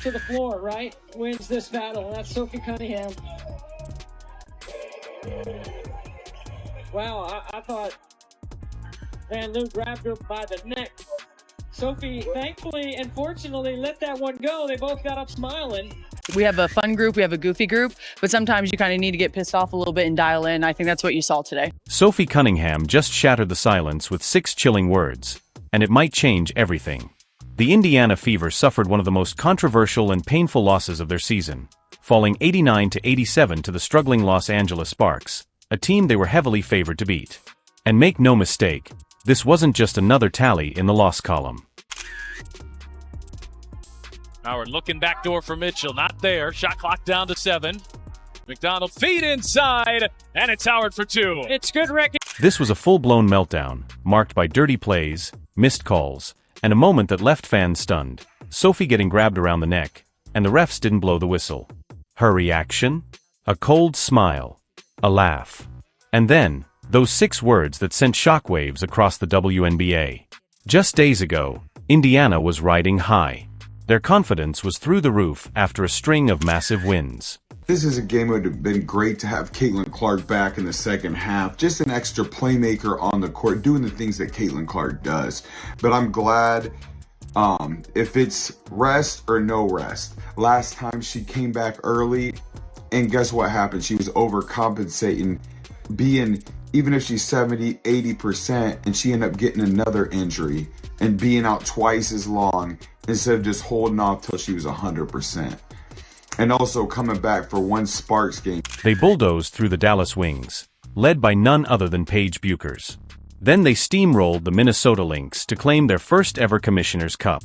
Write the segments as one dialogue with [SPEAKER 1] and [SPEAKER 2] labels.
[SPEAKER 1] to the floor, right, wins this battle. That's Sophie Cunningham. Wow, I thought Van Loo grabbed her by the neck. Sophie, thankfully and fortunately, let that one go. They both got up smiling.
[SPEAKER 2] We have a fun group, we have a goofy group, but sometimes you kind of need to get pissed off a little bit and dial in. I think that's what you saw today.
[SPEAKER 3] Sophie Cunningham just shattered the silence with 6 chilling words, and it might change everything. The Indiana Fever suffered one of the most controversial and painful losses of their season, falling 89-87 to the struggling Los Angeles Sparks, a team they were heavily favored to beat. And make no mistake, this wasn't just another tally in the loss column.
[SPEAKER 4] Howard looking backdoor for Mitchell, not there. Shot clock down to 7. McDonald feed inside, and it's Howard for 2.
[SPEAKER 1] It's good record.
[SPEAKER 3] This was a full-blown meltdown, marked by dirty plays, missed calls, and a moment that left fans stunned. Sophie getting grabbed around the neck, and the refs didn't blow the whistle. Her reaction? A cold smile, a laugh, and then those 6 words that sent shockwaves across the WNBA. Just days ago, Indiana was riding high. Their confidence was through the roof after a string of massive wins.
[SPEAKER 5] This is a game that would have been great to have Caitlin Clark back in the second half. Just an extra playmaker on the court, doing the things that Caitlin Clark does. But I'm glad if it's rest or no rest. Last time she came back early, and guess what happened? She was overcompensating, even if she's 70, 80%, and she ended up getting another injury and being out twice as long instead of just holding off till she was 100%. And also coming back for one Sparks game.
[SPEAKER 3] They bulldozed through the Dallas Wings, led by none other than Paige Buchers. Then they steamrolled the Minnesota Lynx to claim their first ever Commissioner's Cup.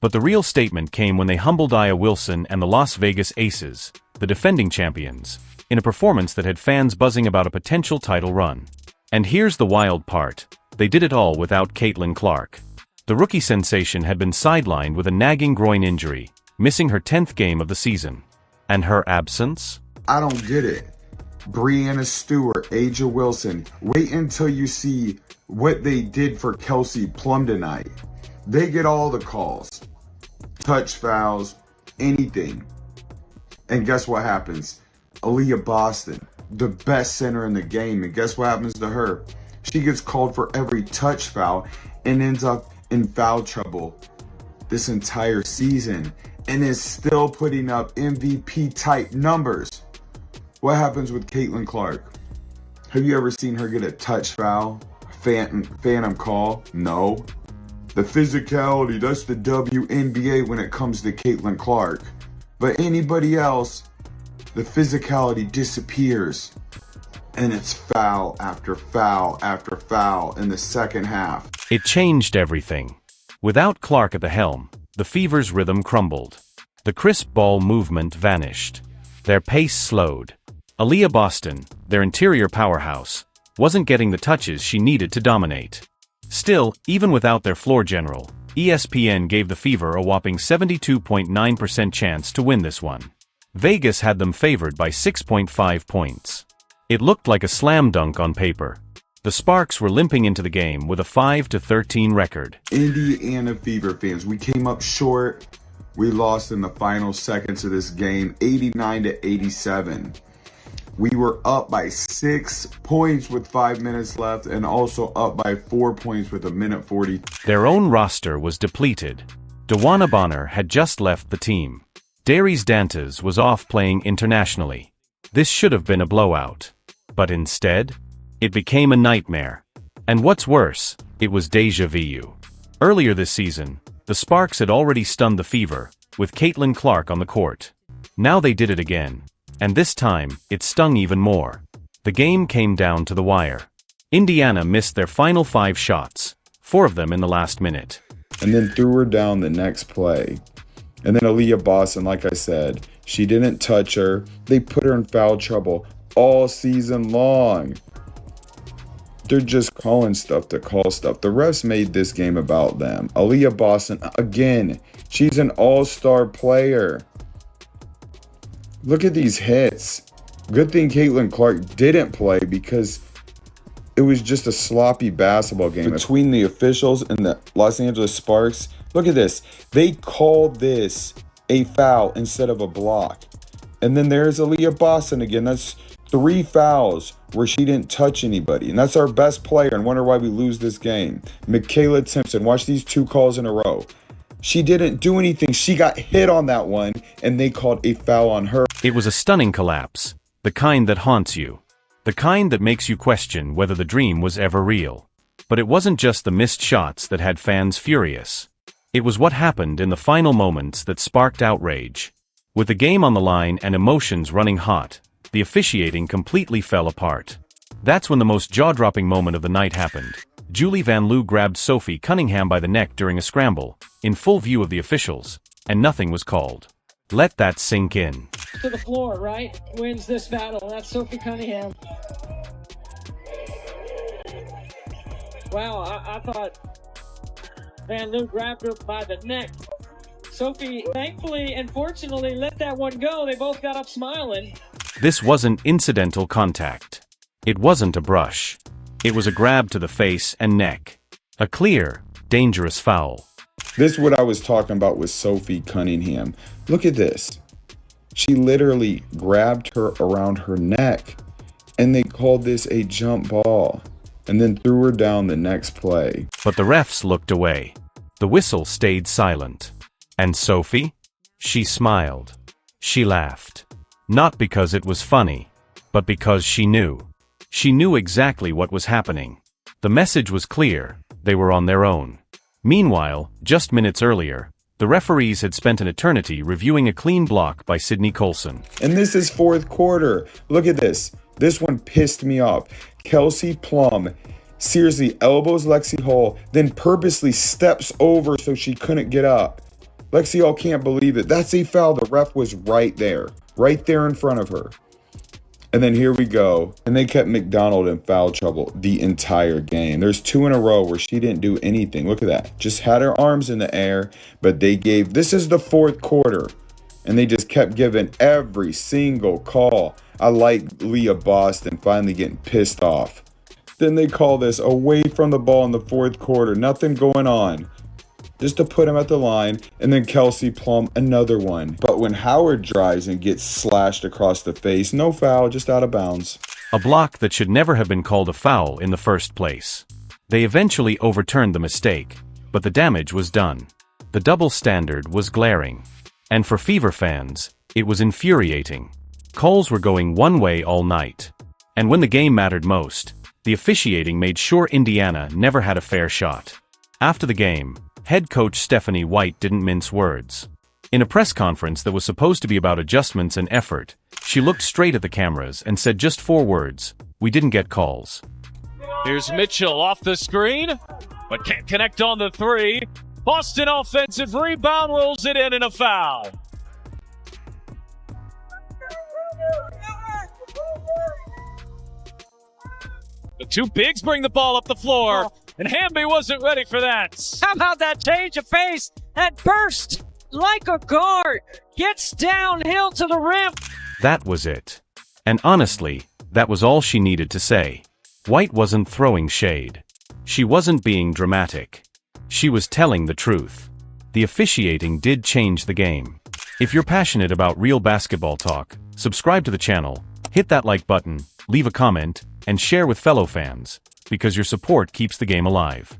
[SPEAKER 3] But the real statement came when they humbled Aya Wilson and the Las Vegas Aces, the defending champions, in a performance that had fans buzzing about a potential title run. And here's the wild part. They did it all without Caitlin Clark. The rookie sensation had been sidelined with a nagging groin injury, missing her 10th game of the season. And her absence?
[SPEAKER 5] I don't get it. Breanna Stewart, A'ja Wilson, wait until you see what they did for Kelsey Plum tonight. They get all the calls. Touch fouls, anything. And guess what happens? Aaliyah Boston, the best center in the game, and guess what happens to her? She gets called for every touch foul and ends up in foul trouble this entire season and is still putting up MVP type numbers. What happens with Caitlin Clark? Have you ever seen her get a touch foul? Phantom call? No. The physicality, that's the WNBA when it comes to Caitlin Clark. But anybody else, the physicality disappears. And it's foul after foul after foul in the second half.
[SPEAKER 3] It changed everything. Without Clark at the helm, the Fever's rhythm crumbled. The crisp ball movement vanished. Their pace slowed. Aaliyah Boston, their interior powerhouse, wasn't getting the touches she needed to dominate. Still, even without their floor general, ESPN gave the Fever a whopping 72.9% chance to win this one. Vegas had them favored by 6.5 points. It looked like a slam dunk on paper. The Sparks were limping into the game with a 5-13 record.
[SPEAKER 5] Indiana Fever fans, we came up short. We lost in the final seconds of this game, 89-87. We were up by 6 points with 5 minutes left and also up by 4 points with 1:40.
[SPEAKER 3] Their own roster was depleted. DeWanna Bonner had just left the team. Darius Dantas was off playing internationally. This should have been a blowout. But instead, it became a nightmare. And what's worse, it was déjà vu. Earlier this season, the Sparks had already stunned the Fever, with Caitlin Clark on the court. Now they did it again. And this time, it stung even more. The game came down to the wire. Indiana missed their final 5 shots, 4 of them in the last minute.
[SPEAKER 5] And then threw her down the next play. And then Aaliyah Boston, like I said, she didn't touch her. They put her in foul trouble all season long. They're just calling stuff to call stuff. The refs made this game about them. Aaliyah Boston, again, she's an all-star player. Look at these hits. Good thing Caitlin Clark didn't play because it was just a sloppy basketball game between the officials and the Los Angeles Sparks. Look at this. They called this a foul instead of a block. And then there's Aaliyah Boston again. That's 3 fouls where she didn't touch anybody. And that's our best player, and wonder why we lose this game. Michaela Timpson, watch these 2 calls in a row. She didn't do anything. She got hit on that one, and they called a foul on her.
[SPEAKER 3] It was a stunning collapse, the kind that haunts you. The kind that makes you question whether the dream was ever real. But it wasn't just the missed shots that had fans furious. It was what happened in the final moments that sparked outrage. With the game on the line and emotions running hot, the officiating completely fell apart. That's when the most jaw-dropping moment of the night happened. Julie Van Loo grabbed Sophie Cunningham by the neck during a scramble, in full view of the officials, and nothing was called. Let that sink in.
[SPEAKER 1] To the floor, right? Wins this battle. That's Sophie Cunningham. Wow, I thought Van Loo grabbed her by the neck. Sophie, thankfully and fortunately, let that one go. They both got up smiling.
[SPEAKER 3] This wasn't incidental contact. It wasn't a brush. It was a grab to the face and neck. A clear, dangerous foul.
[SPEAKER 5] This is what I was talking about with Sophie Cunningham. Look at this. She literally grabbed her around her neck, and they called this a jump ball, and then threw her down the next play.
[SPEAKER 3] But the refs looked away. The whistle stayed silent. And Sophie? She smiled. She laughed. Not because it was funny, but because she knew. She knew exactly what was happening. The message was clear. They were on their own. Meanwhile, just minutes earlier, the referees had spent an eternity reviewing a clean block by Sydney Colson.
[SPEAKER 5] And this is 4th quarter. Look at this. This one pissed me off. Kelsey Plum seriously elbows Lexi Hall, then purposely steps over so she couldn't get up. Lexi Hall can't believe it. That's a foul. The ref was right there in front of her. And then here we go. And they kept McDonald in foul trouble the entire game. There's 2 in a row where she didn't do anything. Look at that. Just had her arms in the air, but they gave, this is the 4th quarter. And they just kept giving every single call. I like Leah Boston finally getting pissed off. Then they call this away from the ball in the 4th quarter. Nothing going on. Just to put him at the line, and then Kelsey Plum, another one. But when Howard drives and gets slashed across the face, no foul, just out of bounds.
[SPEAKER 3] A block that should never have been called a foul in the first place. They eventually overturned the mistake, but the damage was done. The double standard was glaring. And for Fever fans, it was infuriating. Calls were going one way all night. And when the game mattered most, the officiating made sure Indiana never had a fair shot. After the game, head coach Stephanie White didn't mince words. In a press conference that was supposed to be about adjustments and effort, she looked straight at the cameras and said just 4 words: "We didn't get calls."
[SPEAKER 4] Here's Mitchell off the screen, but can't connect on the 3. Boston offensive rebound, rolls it in and a foul. The 2 bigs bring the ball up the floor, and Hamby wasn't ready for that.
[SPEAKER 1] How about that change of pace? That burst like a guard. Gets downhill to the rim.
[SPEAKER 3] That was it. And honestly, that was all she needed to say. White wasn't throwing shade. She wasn't being dramatic. She was telling the truth. The officiating did change the game. If you're passionate about real basketball talk, subscribe to the channel, hit that like button, leave a comment, and share with fellow fans, because your support keeps the game alive.